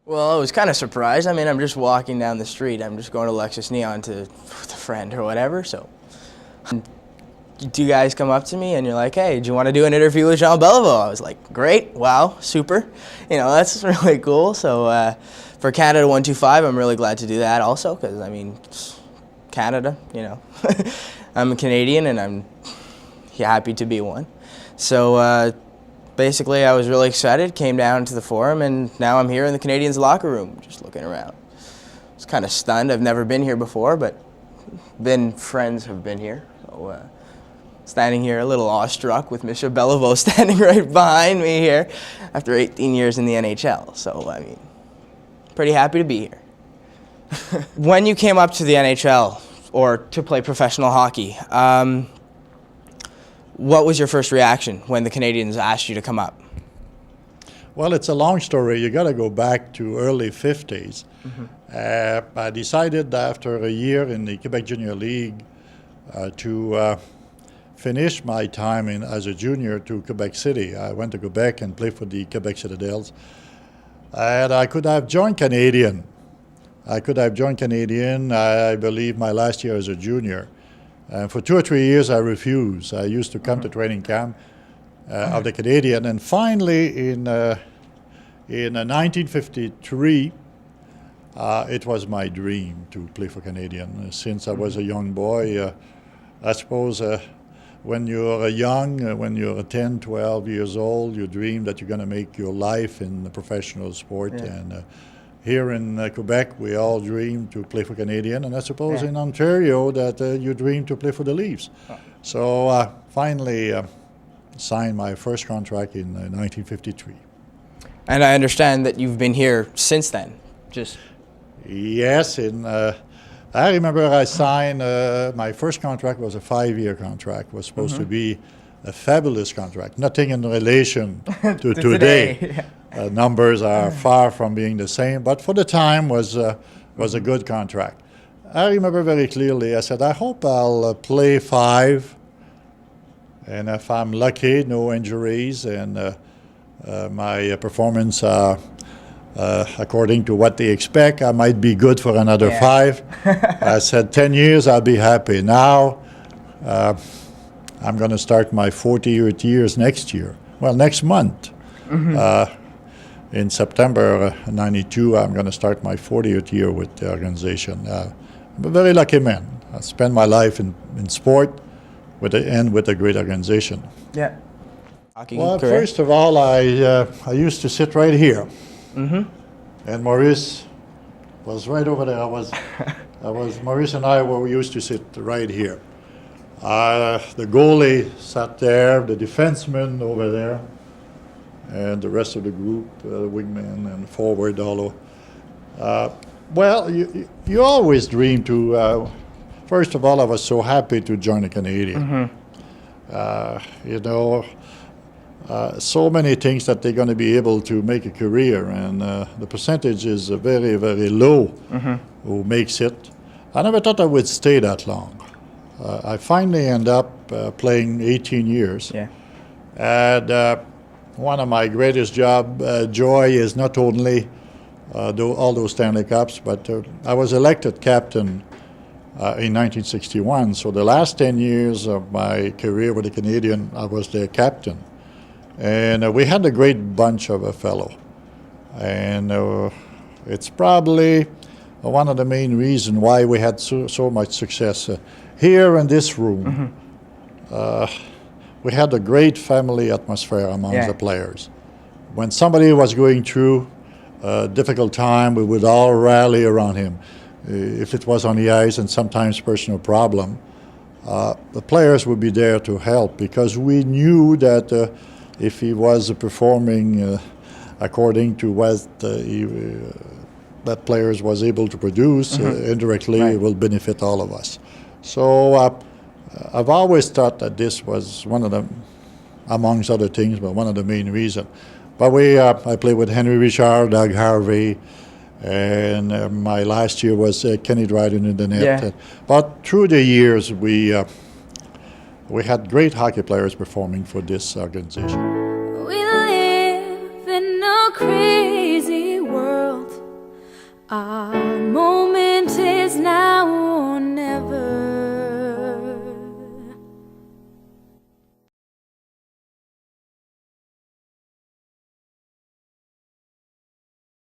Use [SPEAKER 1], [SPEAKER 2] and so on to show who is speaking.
[SPEAKER 1] Well, I was kind of surprised. I mean, I'm just walking down the street. I'm just going to Lexus Neon with a friend or whatever. So, two guys come up to me and you're like, "Hey, do you want to do an interview with Jean Beliveau?" I was like, "Great, wow, super. You know, that's really cool." So, for Canada 125, I'm really glad to do that also because I mean, it's Canada. You know, I'm a Canadian and I'm happy to be one. So. Basically, I was really excited, came down to the forum, and now I'm here in the Canadiens' locker room, just looking around. I was kind of stunned. I've never been here before, but friends have been here. So, standing here a little awestruck with Mr. Beliveau standing right behind me here after 18 years in the NHL. So, I mean, pretty happy to be here. When you came up to the NHL or to play professional hockey, what was your first reaction when the Canadiens asked you to come up?
[SPEAKER 2] Well, it's a long story. You got to go back to early 50s. I decided after a year in the Quebec Junior League to finish my time as a junior to Quebec City. I went to Quebec and played for the Quebec Citadels. And I could have joined Canadian. I believe, my last year as a junior. For 2 or 3 years, I refused. I used to come to training camp of the Canadian, and finally, in 1953, it was my dream to play for Canadian. Since I was a young boy, I suppose when you're when you're 10, 12 years old, you dream that you're going to make your life in the professional sport. Yeah. And here in Quebec, we all dream to play for Canadian, and I suppose in Ontario that you dream to play for the Leafs. So finally signed my first contract in 1953.
[SPEAKER 1] And I understand that you've been here since then.
[SPEAKER 2] Yes, I remember I signed my first contract was a 5-year contract. It was supposed to be a fabulous contract. Nothing in relation to today. Numbers are far from being the same, but for the time was a good contract. I remember very clearly, I said, I hope I'll play 5, and if I'm lucky, no injuries, and my performance, according to what they expect, I might be good for another 5. I said, 10 years, I'll be happy. Now, I'm going to start my 40th years next year. Well, next month. In September '92, I'm going to start my 40th year with the organization. I'm a very lucky man. I spent my life in sport with a great organization.
[SPEAKER 1] Yeah.
[SPEAKER 2] Well, first of all, I used to sit right here, and Maurice was right over there. Maurice and I we used to sit right here. The goalie sat there, the defenseman over there, and the rest of the group, wingman and forward, all over. Well, you always dream to, first of all, I was so happy to join the Canadian. You know, so many things that they're going to be able to make a career, and the percentage is very, very low who makes it. I never thought I would stay that long. I finally end up playing 18 years.
[SPEAKER 1] Yeah.
[SPEAKER 2] And one of my greatest joy is not only all those Stanley Cups, but I was elected captain in 1961. So the last 10 years of my career with the Canadian, I was their captain. And we had a great bunch of a fellow. And it's probably one of the main reasons why we had so much success. Here in this room, we had a great family atmosphere among the players. When somebody was going through a difficult time, we would all rally around him. If it was on the ice and sometimes personal problem, the players would be there to help, because we knew that if he was performing according to what that players was able to produce, indirectly it will benefit all of us. So I've always thought that this was one of the, amongst other things, but one of the main reasons. But I played with Henry Richard, Doug Harvey, and my last year was Kenny Dryden in the net.
[SPEAKER 1] Yeah.
[SPEAKER 2] But through the years, we had great hockey players performing for this organization.
[SPEAKER 3] We live in a crazy